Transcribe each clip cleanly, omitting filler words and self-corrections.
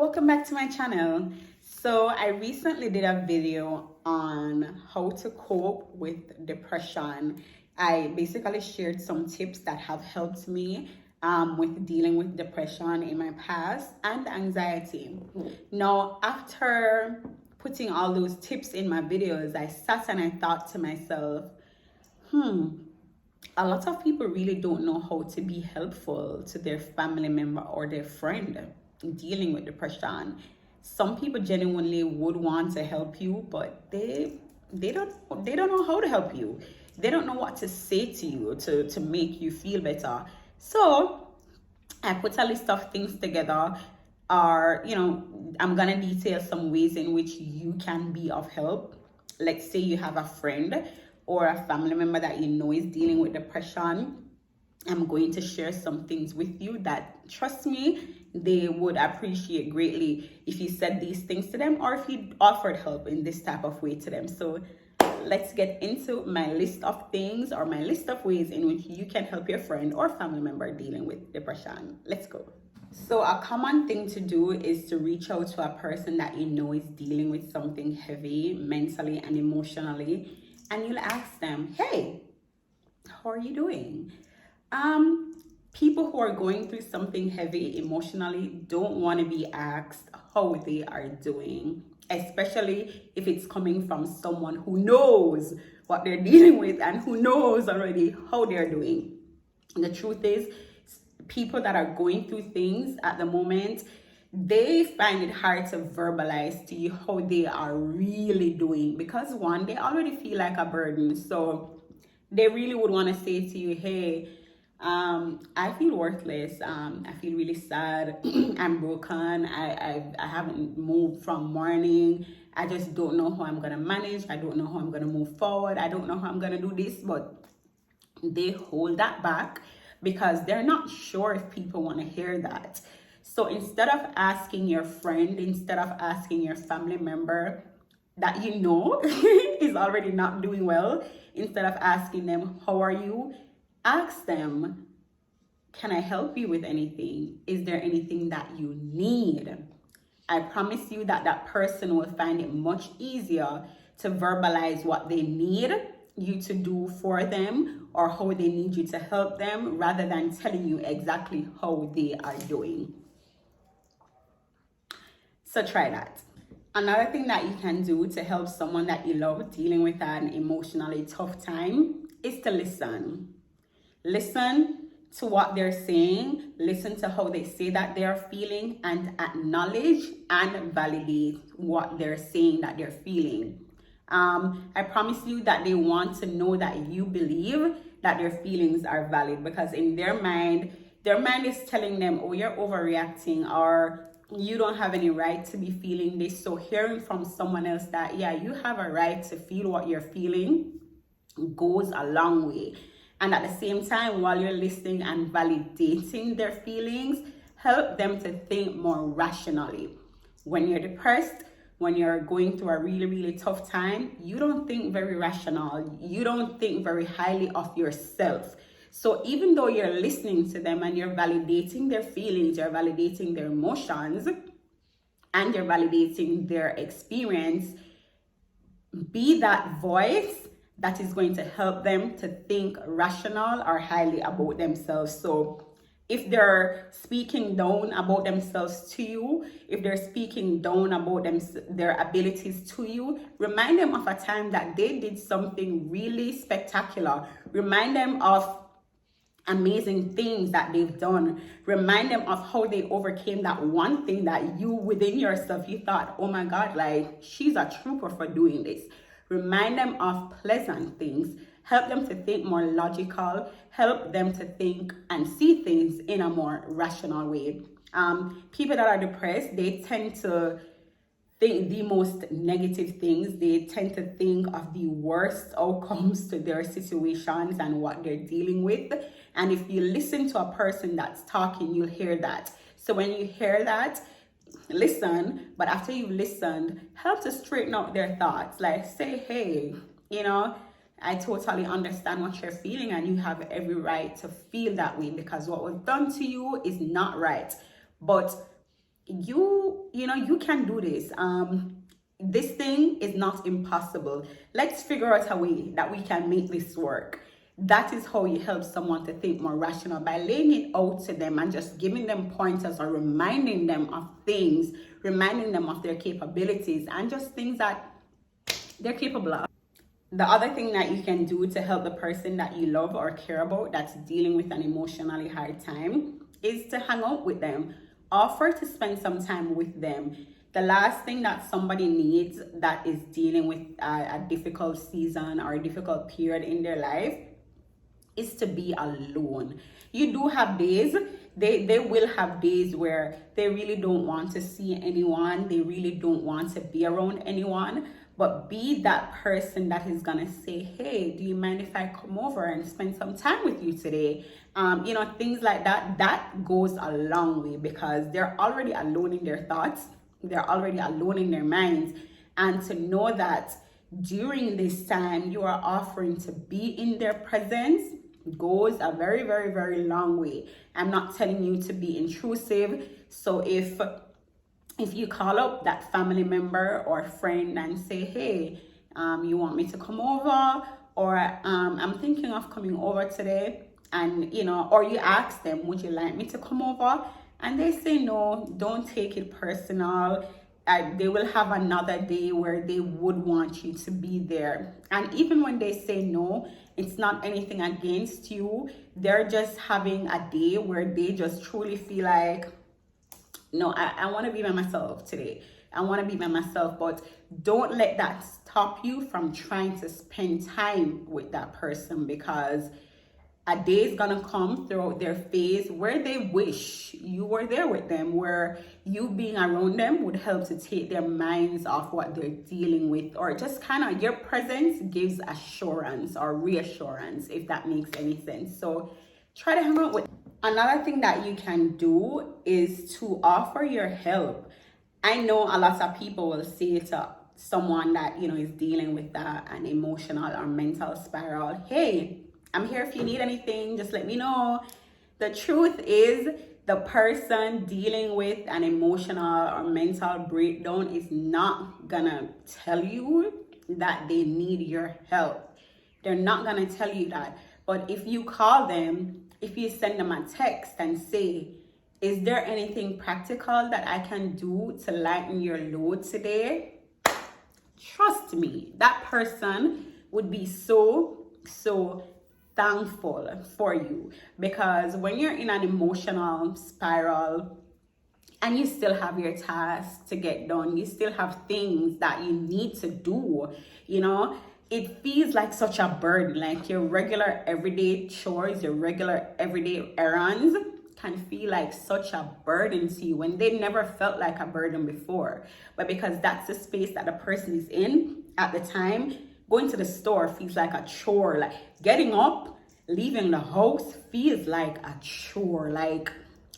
welcome back to my channel. So I recently did a video on how to cope with depression. I basically shared some tips that have helped me with dealing with depression in my past and anxiety. Now, after putting all those tips in my videos, I sat and I thought to myself, a lot of people really don't know how to be helpful to their family member or their friend dealing with depression. Some people genuinely would want to help you, but they don't know how to help you. They don't know what to say to you to make you feel better. So I put a list of things together, or I'm gonna detail some ways in which you can be of help. Let's say you have a friend or a family member that you know is dealing with depression. I'm going to share some things with you that, trust me, they would appreciate greatly if you said these things to them or if you offered help in this type of way to them. So let's get into my list of things, or my list of ways in which you can help your friend or family member dealing with depression. Let's go. So a common thing to do is to reach out to a person that you know is dealing with something heavy mentally and emotionally, and you'll ask them, hey, how are you doing? People who are going through something heavy emotionally don't want to be asked how they are doing, especially if it's coming from someone who knows what they're dealing with and who knows already how they're doing. And the truth is, people that are going through things at the moment, they find it hard to verbalize to you how they are really doing, because one, they already feel like a burden. So they really would want to say to you, hey, I feel worthless. I feel really sad. I'm broken. I haven't moved from mourning. I just don't know how I'm going to manage. I don't know how I'm going to move forward. I don't know how I'm going to do this. But they hold that back because they're not sure if people want to hear that. So instead of asking your friend, instead of asking your family member that you know is already not doing well, instead of asking them, how are you? Ask them, can I help you with anything? Is there anything that you need? I promise you that that person will find it much easier to verbalize what they need you to do for them or how they need you to help them, rather than telling you exactly how they are doing. So try that. Another thing that you can do to help someone that you love dealing with an emotionally tough time is to listen. Listen to what they're saying, listen to how they say that they're feeling, and acknowledge and validate what they're saying that they're feeling. I promise you that they want to know that you believe that their feelings are valid, because in their mind is telling them, oh, you're overreacting, or you don't have any right to be feeling this. So hearing from someone else that, yeah, you have a right to feel what you're feeling goes a long way. And at the same time, while you're listening and validating their feelings, help them to think more rationally. When you're depressed, when you're going through a really, really tough time, you don't think very rational. You don't think very highly of yourself. So even though you're listening to them and you're validating their feelings, you're validating their emotions, and you're validating their experience, be that voice that is going to help them to think rational or highly about themselves. So if they're speaking down about themselves to you, if they're speaking down about their abilities to you, remind them of a time that they did something really spectacular. Remind them of amazing things that they've done. Remind them of how they overcame that one thing that you within yourself, you thought, oh my God, like, she's a trooper for doing this. Remind them of pleasant things. Help them to think more logical. Help them to think and see things in a more rational way. People that are depressed, they tend to think the most negative things. They tend to think of the worst outcomes to their situations and what they're dealing with. And if you listen to a person that's talking, you'll hear that. So when you hear that, listen, but after you've listened, help to straighten out their thoughts. Like, say, hey, I totally understand what you're feeling, and you have every right to feel that way, because what was done to you is not right. But you can do this. This thing is not impossible. Let's figure out a way that we can make this work. That is how you help someone to think more rational, by laying it out to them and just giving them pointers or reminding them of things, reminding them of their capabilities and just things that they're capable of. The other thing that you can do to help the person that you love or care about that's dealing with an emotionally hard time is to hang out with them. Offer to spend some time with them. The last thing that somebody needs that is dealing with a difficult season or a difficult period in their life is to be alone. You do have days, they will have days where they really don't want to see anyone, they really don't want to be around anyone, but be that person that is gonna say, hey, do you mind if I come over and spend some time with you today? Things like that. That goes a long way, because they're already alone in their thoughts, they're already alone in their minds, and to know that during this time you are offering to be in their presence goes a very, very, very long way. I'm not telling you to be intrusive. So if you call up that family member or friend and say, hey, you want me to come over, or I'm thinking of coming over today, and or you ask them, would you like me to come over? And they say no, don't take it personal. They will have another day where they would want you to be there. And even when they say no, it's not anything against you. They're just having a day where they just truly feel like, no, I want to be by myself today. I want to be by myself. But don't let that stop you from trying to spend time with that person, because a day is gonna come throughout their phase where they wish you were there with them, where you being around them would help to take their minds off what they're dealing with, or just kind of your presence gives assurance or reassurance, if that makes any sense. So try to hang out with. Another thing that you can do is to offer your help. I know a lot of people will say to someone that is dealing with an emotional or mental spiral, hey, I'm here if you need anything, just let me know. The truth is, the person dealing with an emotional or mental breakdown is not gonna tell you that they need your help. They're not gonna tell you that. But if you call them, if you send them a text and say, is there anything practical that I can do to lighten your load today? Trust me, that person would be so thankful for you, because when you're in an emotional spiral and you still have your tasks to get done, you still have things that you need to do, it feels like such a burden. Like your regular everyday chores, your regular everyday errands can feel like such a burden to you when they never felt like a burden before. But because that's the space that the person is in at the time, going to the store feels like a chore. Like getting up, leaving the house feels like a chore. Like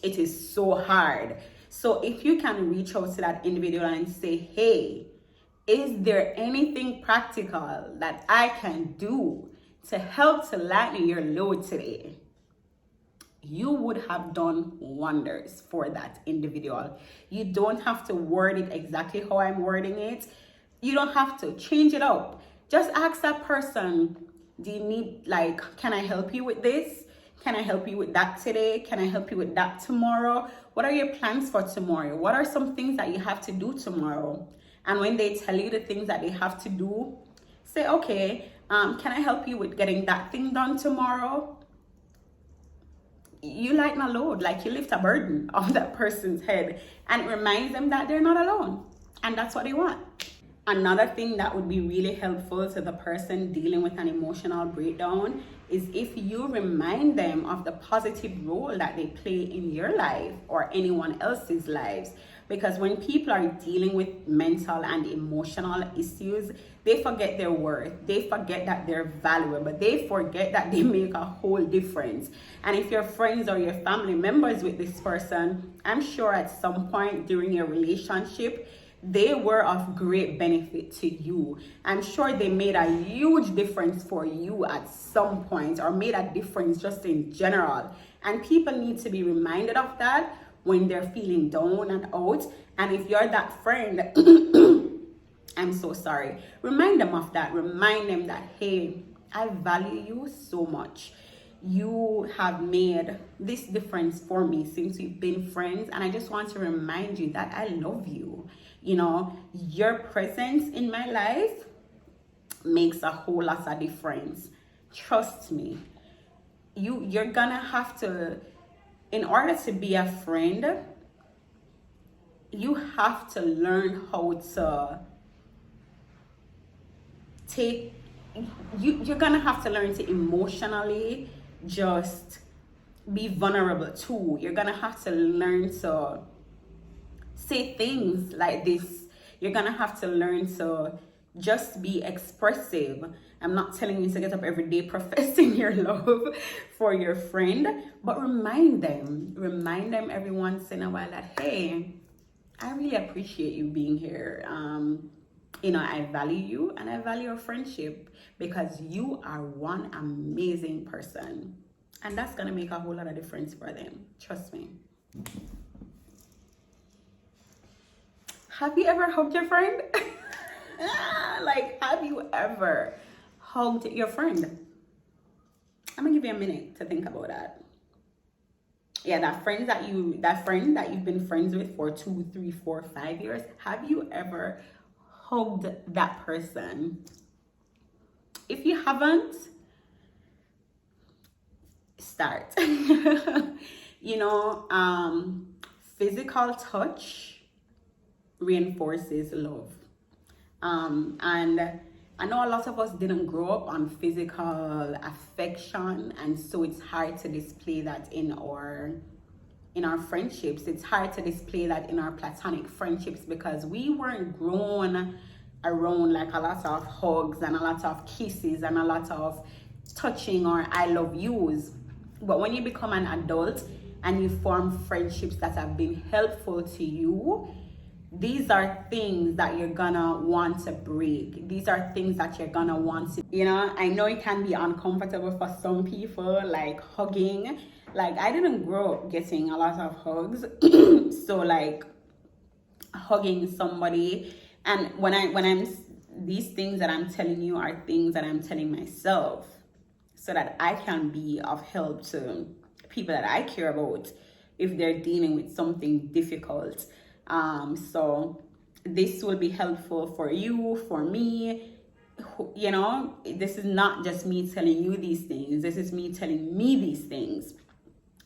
it is so hard. So if you can reach out to that individual and say, hey, is there anything practical that I can do to help to lighten your load today? You would have done wonders for that individual. You don't have to word it exactly how I'm wording it. You don't have to change it up. Just ask that person, do you need, can I help you with this? Can I help you with that today? Can I help you with that tomorrow? What are your plans for tomorrow? What are some things that you have to do tomorrow? And when they tell you the things that they have to do, say, okay, can I help you with getting that thing done tomorrow? You lighten a load, like you lift a burden off that person's head, and it reminds them that they're not alone, and that's what they want. Another thing that would be really helpful to the person dealing with an emotional breakdown is if you remind them of the positive role that they play in your life or anyone else's lives. Because when people are dealing with mental and emotional issues, they forget their worth. They forget that they're valuable. They forget that they make a whole difference. And if you're friends or your family members with this person, I'm sure at some point during your relationship, they were of great benefit to you. I'm sure they made a huge difference for you at some point, or made a difference just in general. And people need to be reminded of that when they're feeling down and out. And if you're that friend, I'm so sorry. Remind them of that. Remind them that, hey, I value you so much. You have made this difference for me since we've been friends. And I just want to remind you that I love you. You know, your presence in my life makes a whole lot of difference. Trust me. You're gonna have to, in order to be a friend, you have to learn how to you're gonna have to learn to emotionally just be vulnerable too. You're gonna have to learn to say things like this. You're gonna have to learn to just be expressive. I'm not telling you to get up every day professing your love for your friend, but remind them every once in a while that, hey, I really appreciate you being here. You know, I value you and I value our friendship because you are one amazing person. And that's going to make a whole lot of difference for them. Trust me. Have you ever hugged your friend? Like, have you ever hugged your friend? I'm going to give you a minute to think about that. Yeah, that friend that you've been friends with for 2, 3, 4, 5 years. Have you ever hugged that person? If you haven't, start. You know, physical touch reinforces love. And I know a lot of us didn't grow up on physical affection, and so it's hard to display that in our friendships. It's hard to display that in our platonic friendships because we weren't grown around like a lot of hugs and a lot of kisses and a lot of touching or I love yous. But when you become an adult and you form friendships that have been helpful to you, these are things that you're gonna want to break. These are things that you're gonna want to, you know, I know it can be uncomfortable for some people, like hugging. Like, I didn't grow up getting a lot of hugs. So like hugging somebody, and when I'm these things that I'm telling you are things that I'm telling myself so that I can be of help to people that I care about if they're dealing with something difficult. So this will be helpful for you, for me. You know, this is not just me telling you these things. This is me telling me these things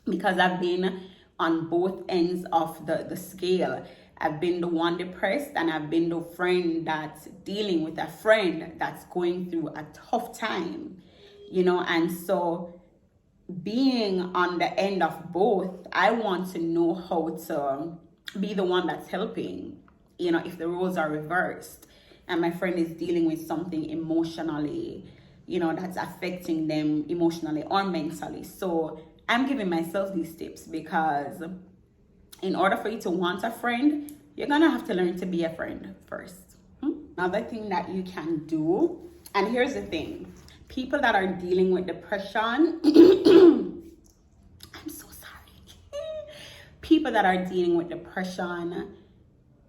because I've been on both ends of the scale. I've been the one depressed, and I've been the friend that's dealing with a friend that's going through a tough time, you know. And so being on the end of both, I want to know how to be the one that's helping, you know, if the roles are reversed and my friend is dealing with something emotionally, you know, that's affecting them emotionally or mentally. So I'm giving myself these tips because in order for you to want a friend, you're gonna have to learn to be a friend first. Another thing that you can do, and here's the thing, people that are dealing with depression, I'm so sorry. People that are dealing with depression,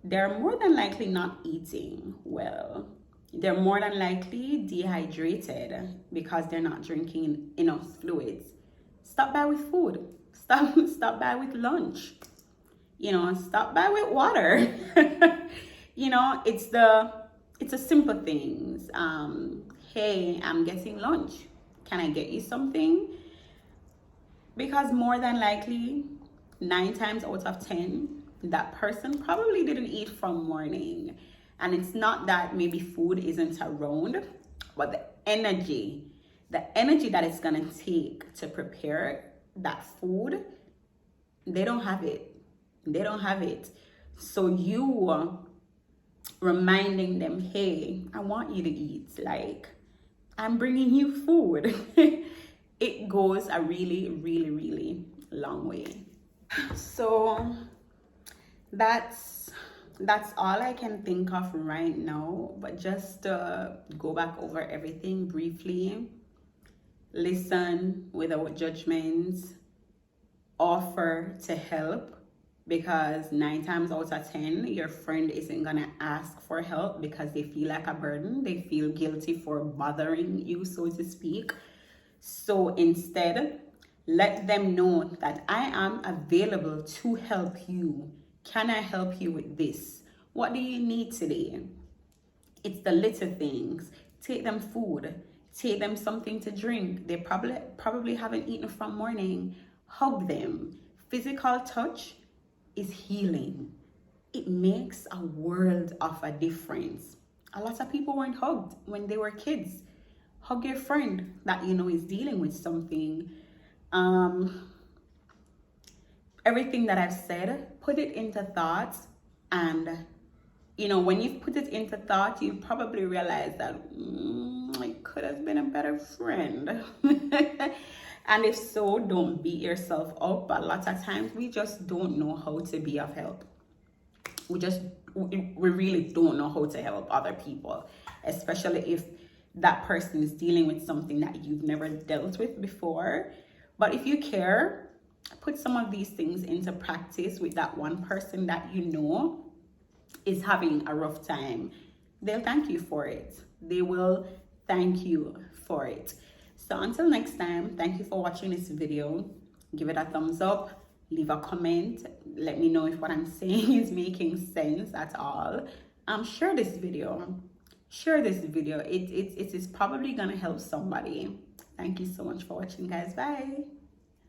they're more than likely not eating well. They're more than likely dehydrated because they're not drinking enough fluids. Stop by with food. Stop by with lunch. You know, stop by with water. You know, it's the simple things. Hey, I'm getting lunch. Can I get you something? Because more than likely, 9 times out of 10, that person probably didn't eat from morning. And it's not that maybe food isn't around, but the energy that it's gonna take to prepare that food, they don't have it. So you reminding them, hey, I want you to eat. Like, I'm bringing you food. It goes a really, really, really long way. So that's all I can think of right now. But just go back over everything briefly. Listen without judgment. Offer to help. because 9 times out of 10 your friend isn't gonna ask for help because they feel like a burden. They feel guilty for bothering you, so to speak. So instead, let them know that I am available to help you. Can I help you with this? What do you need today? It's the little things. Take them food. Take them something to drink. They probably haven't eaten from morning. Hug them. Physical touch is healing. It makes a world of a difference. A lot of people weren't hugged when they were kids. Hug your friend that you know is dealing with something. Everything that I've said, put it into thought, and you know, when you've put it into thought, you probably realize that I could have been a better friend. And if so, don't beat yourself up. A lot of times we just don't know how to be of help. We really don't know how to help other people, especially if that person is dealing with something that you've never dealt with before. But if you care, put some of these things into practice with that one person that you know is having a rough time. They'll thank you for it. They will thank you for it. So until next time, thank you for watching this video. Give it a thumbs up, leave a comment, let me know if what I'm saying is making sense at all. Share this video. It is probably gonna help somebody. Thank you so much for watching, guys. Bye.